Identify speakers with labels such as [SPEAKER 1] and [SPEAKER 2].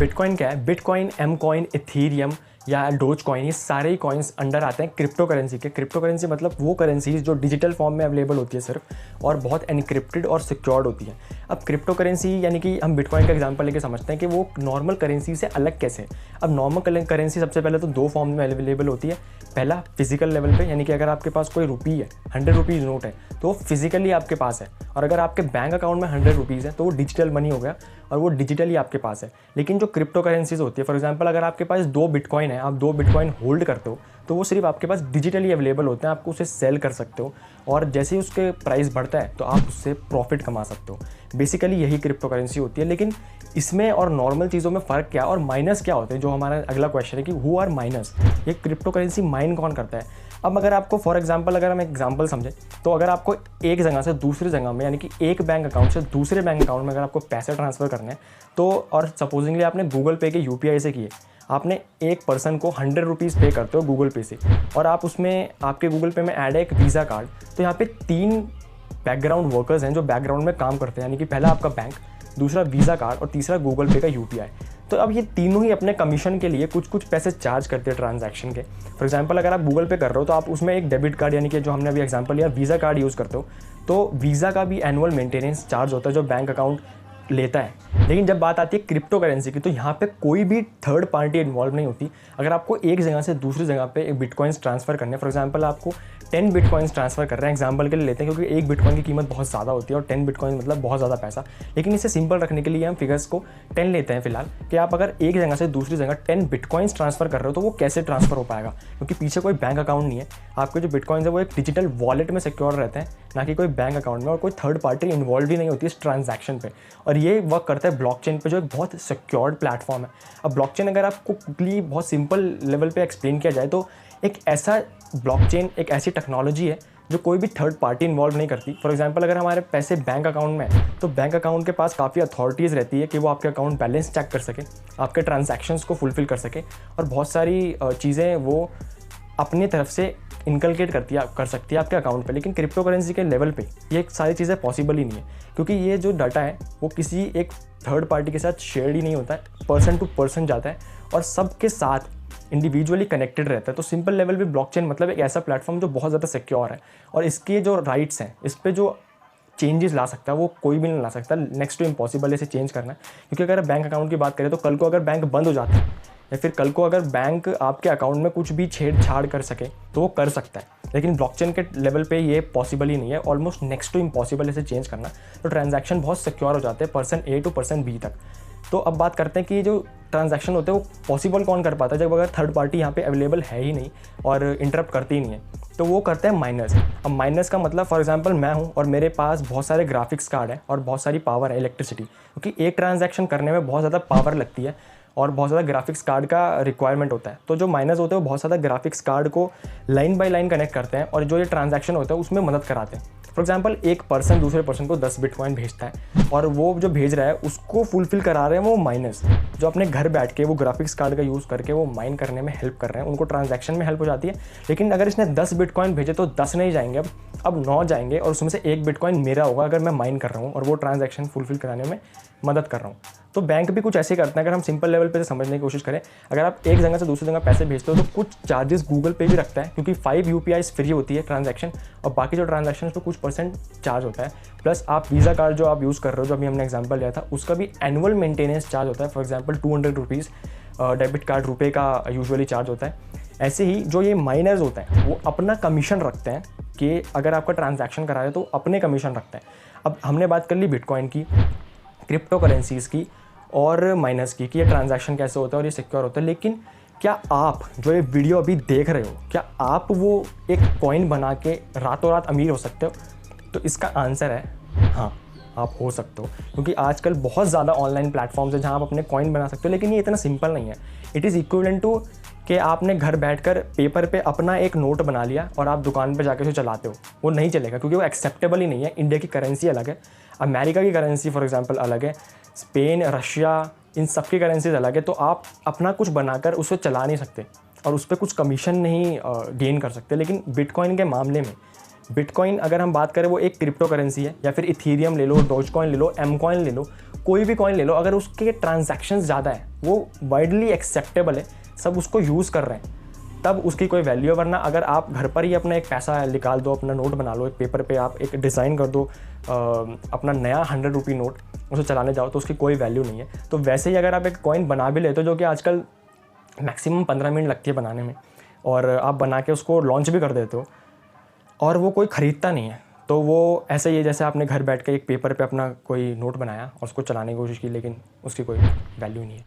[SPEAKER 1] Bitcoin क्या है? Bitcoin, M coin, Ethereum या डोज कॉइन, ये सारे ही कॉइन्स अंडर आते हैं क्रिप्टो करेंसी के। क्रिप्टो करेंसी मतलब वो करेंसीज जो डिजिटल फॉर्म में अवेलेबल होती है सिर्फ, और बहुत एनक्रिप्टेड और सिक्योर्ड होती है। अब क्रिप्टो करेंसी यानी कि हम बिटकॉइन का एग्जांपल लेके समझते हैं कि वो नॉर्मल करेंसी से अलग कैसे है। अब नॉर्मल करेंसी सबसे पहले तो दो फॉर्म में अवेलेबल होती है। पहला फिजिकल लेवल पे, यानी कि अगर आपके पास कोई रुपी है, 100 रुपीज़ नोट है, तो वो फिजिकली आपके पास है। और अगर आपके बैंक अकाउंट में 100 रुपीज़ है तो वो डिजिटल मनी हो गया और वो डिजिटली आपके पास है। लेकिन जो क्रिप्टो करेंसीज होती है, फॉर एग्जांपल अगर आपके पास 2 बिटकॉइन है, आप 2 बिटकॉइन होल्ड करते हो, तो वो सिर्फ आपके पास डिजिटली अवेलेबल होते हैं। आपको उसे सेल कर सकते हो और जैसे ही उसके प्राइस बढ़ता है तो आप उससे प्रॉफिट कमा सकते हो। बेसिकली यही क्रिप्टो करेंसी होती है। लेकिन इसमें और नॉर्मल चीज़ों में फ़र्क क्या और माइनस क्या होते हैं, जो हमारा अगला क्वेश्चन है कि हु आर माइनस, ये क्रिप्टो करेंसी माइन कौन करता है। अब अगर आपको फॉर एग्जांपल, अगर हम एग्जांपल समझें, तो अगर आपको एक जगह से दूसरी जगह में, यानी कि एक बैंक अकाउंट से दूसरे बैंक अकाउंट में अगर आपको पैसे ट्रांसफ़र करने हैं, तो और सपोजिंगली आपने गूगल पे के यूपीआई से किए, आपने एक पर्सन को 100 रुपीज़ पे करते हो गूगल पे से, और आप उसमें आपके गूगल पे में ऐड है एक वीज़ा कार्ड, तो यहाँ पे 3 बैकग्राउंड वर्कर्स हैं जो बैकग्राउंड में काम करते हैं, यानी कि पहला आपका बैंक, दूसरा वीज़ा कार्ड और तीसरा गूगल पे का यूपीआई। तो अब ये तीनों ही अपने कमीशन के लिए कुछ कुछ पैसे चार्ज करते हैं ट्रांजैक्शन के। फॉर एग्जांपल अगर आप गूगल पे कर रहे हो तो आप उसमें एक डेबिट कार्ड, यानी कि जो हमने अभी एग्जांपल लिया वीज़ा कार्ड यूज़ करते हो, तो वीज़ा का भी एनुअल मेंटेनेंस चार्ज होता है जो बैंक अकाउंट लेता है। लेकिन जब बात आती है क्रिप्टो करेंसी की, तो यहाँ पे कोई भी थर्ड पार्टी इन्वॉल्व नहीं होती। अगर आपको एक जगह से दूसरी जगह पे एक बिटकॉइंस ट्रांसफ़र करने, फॉर एग्जांपल आपको 10 बिटकॉइंस ट्रांसफ़र कर रहे हैं, एग्जांपल के लिए लेते हैं, क्योंकि एक बिटकॉइन की कीमत बहुत ज़्यादा होती है और 10 बिटकॉइन मतलब बहुत ज़्यादा पैसा। लेकिन इसे सिंपल रखने के लिए हम फिगर्स को 10 लेते हैं फिलहाल, कि आप अगर एक जगह से दूसरी जगह 10 बिटकॉइंस ट्रांसफ़र कर रहे हो तो वो कैसे ट्रांसफ़र हो पाएगा, क्योंकि पीछे कोई बैंक अकाउंट नहीं है। आपके जो बिटकॉइंस है वो एक डिजिटल वॉलेट में सिक्योर रहते हैं, ना कि कोई बैंक अकाउंट में, और कोई थर्ड पार्टी इन्वॉल्व भी नहीं होती इस ट्रांजैक्शन पे। और ये वर्क करता है ब्लॉकचेन पे, जो एक बहुत सिक्योर्ड प्लेटफॉर्म है। अब ब्लॉकचेन अगर आपको क्विकली बहुत सिंपल लेवल पे एक्सप्लेन किया जाए तो एक ऐसा ब्लॉकचेन, एक ऐसी टेक्नोलॉजी है जो कोई भी थर्ड पार्टी इन्वॉल्व नहीं करती। फॉर एग्जांपल अगर हमारे पैसे बैंक अकाउंट में है, तो बैंक अकाउंट के पास काफ़ी अथॉरिटीज़ रहती है कि वो आपके अकाउंट बैलेंस चेक कर सके, आपके ट्रांजैक्शंस को फुलफ़िल कर सके, और बहुत सारी चीज़ें वो अपनी तरफ से इनकलकेट कर सकती है आपके अकाउंट पे। लेकिन क्रिप्टो करेंसी के लेवल पे ये सारी चीज़ें पॉसिबल ही नहीं है, क्योंकि ये जो डाटा है वो किसी एक थर्ड पार्टी के साथ शेयर ही नहीं होता है, पर्सन टू पर्सन जाता है और सबके साथ इंडिविजुअली कनेक्टेड रहता है। तो सिंपल लेवल पे ब्लॉकचेन मतलब एक ऐसा प्लेटफॉर्म जो बहुत ज़्यादा सिक्योर है, और इसके जो राइट्स हैं, इस पर जो चेंजेस ला सकता है वो कोई भी नहीं ला सकता। नेक्स्ट टू इम्पॉसिबल है इसे चेंज करना, क्योंकि अगर बैंक अकाउंट की बात करें तो कल को अगर बैंक बंद हो जाता है, या फिर कल को अगर बैंक आपके अकाउंट में कुछ भी छेड़छाड़ कर सके तो वो कर सकता है। लेकिन ब्लॉकचेन के लेवल पे ये पॉसिबल ही नहीं है, ऑलमोस्ट नेक्स्ट टू इम्पॉसिबल इसे चेंज करना। तो ट्रांजैक्शन बहुत सिक्योर हो जाते हैं person A to person B तक। तो अब बात करते हैं कि ये जो ट्रांजैक्शन होते हैं वो पॉसिबल कौन कर पाता है, जब अगर थर्ड पार्टी यहाँ पे अवेलेबल है ही नहीं और इंटरप्ट करती ही नहीं है, तो वो करते हैं माइनर्स। अब माइनर्स का मतलब फॉर एग्जांपल मैं हूँ और मेरे पास बहुत सारे ग्राफिक्स कार्ड है और बहुत सारी पावर है, इलेक्ट्रिसिटी, क्योंकि एक ट्रांजैक्शन करने में बहुत ज़्यादा पावर लगती है और बहुत ज़्यादा ग्राफिक्स कार्ड का रिक्वायरमेंट होता है। तो जो माइनर्स होते हैं वो बहुत ज़्यादा ग्राफिक्स कार्ड को लाइन बाय लाइन कनेक्ट करते हैं और जो ये ट्रांजैक्शन होता है उसमें मदद कराते हैं। फॉर एग्जांपल एक पर्सन दूसरे पर्सन को 10 बिटकॉइन भेजता है और वो जो भेज रहा है उसको फुलफिल करा रहे हैं वो माइनर्स, जो अपने घर बैठ के वो ग्राफिक्स कार्ड का यूज़ करके वो माइन करने में हेल्प कर रहे हैं, उनको ट्रांजैक्शन में हेल्प हो जाती है। लेकिन अगर इसने 10 बिटकॉइन भेजे तो 10 नहीं जाएंगे, अब 9 जाएंगे, और उसमें से एक बिटकॉइन मेरा होगा अगर मैं माइन कर रहा हूँ और वो ट्रांजैक्शन फुलफिल कराने में मदद कर रहा हूँ। तो बैंक भी कुछ ऐसे करते हैं। अगर हम सिंपल लेवल पे समझने की कोशिश करें, अगर आप एक जगह से दूसरी जगह पैसे भेजते हो तो कुछ चार्जेस गूगल पे भी रखता है, क्योंकि 5 यूपीआईस फ्री होती है ट्रांजैक्शन, और बाकी जो ट्रांजैक्शन पे कुछ परसेंट चार्ज होता है। प्लस आप वीज़ा कार्ड जो आप यूज़ कर रहे हो, जो अभी हमने एग्जांपल लिया था, उसका भी एनुअल मेंटेनेंस चार्ज होता है। For example 200 rupees debit card रुपए का यूजुअली चार्ज होता है। ऐसे ही जो ये माइनर्स होते हैं वो अपना कमीशन रखते हैं, कि अगर आपका ट्रांजैक्शन करा रहे तो अपने कमीशन रखते हैं। अब हमने बात कर ली बिटकॉइन की, क्रिप्टो करेंसीज़ की और माइनर्स की, कि ये ट्रांजैक्शन कैसे होता है और ये सिक्योर होता है। लेकिन क्या आप जो ये वीडियो अभी देख रहे हो, क्या आप वो एक कॉइन बना के रातों रात अमीर हो सकते हो? तो इसका आंसर है हाँ, आप हो सकते हो, क्योंकि आजकल बहुत ज़्यादा ऑनलाइन प्लेटफॉर्म्स हैं जहाँ आप अपने कॉइन बना सकते हो। लेकिन ये इतना सिंपल नहीं है। इट इज़ इक्विवेलेंट टू कि आपने घर बैठकर पेपर पे अपना एक नोट बना लिया और आप दुकान पे जाके उसे चलाते हो, वो नहीं चलेगा, क्योंकि वो एक्सेप्टेबल ही नहीं है। इंडिया की करेंसी अलग है, अमेरिका की करेंसी फॉर एग्जांपल अलग है, स्पेन, रशिया, इन सब की करेंसीज अलग है। तो आप अपना कुछ बनाकर उसे चला नहीं सकते और उस पर कुछ कमीशन नहीं गेन कर सकते। लेकिन बिटकॉइन के मामले में, बिटकॉइन अगर हम बात करें वो एक क्रिप्टो करेंसी है, या फिर इथीरियम ले लो, डोज कॉइन ले लो, एम कॉइन ले लो, कोई भी कॉइन ले लो, अगर उसके ट्रांजैक्शंस ज़्यादा है, वो वाइडली एक्सेप्टेबल है, सब उसको यूज़ कर रहे हैं, तब उसकी कोई वैल्यू है। वरना अगर आप घर पर ही अपना एक पैसा निकाल दो, अपना नोट बना लो, एक पेपर पे आप एक डिज़ाइन कर दो अपना नया 100 रुपये नोट, उसे चलाने जाओ तो उसकी कोई वैल्यू नहीं है। तो वैसे ही अगर आप एक कॉइन बना भी लेते हो, जो कि आजकल मैक्सिमम 15 मिनट लगती है बनाने में, और आप बना के उसको लॉन्च भी कर देते हो और वो कोई ख़रीदता नहीं है, तो वो ऐसे ही है जैसे आपने घर बैठ के एक पेपर पे अपना कोई नोट बनाया और उसको चलाने की कोशिश की, लेकिन उसकी कोई वैल्यू नहीं है।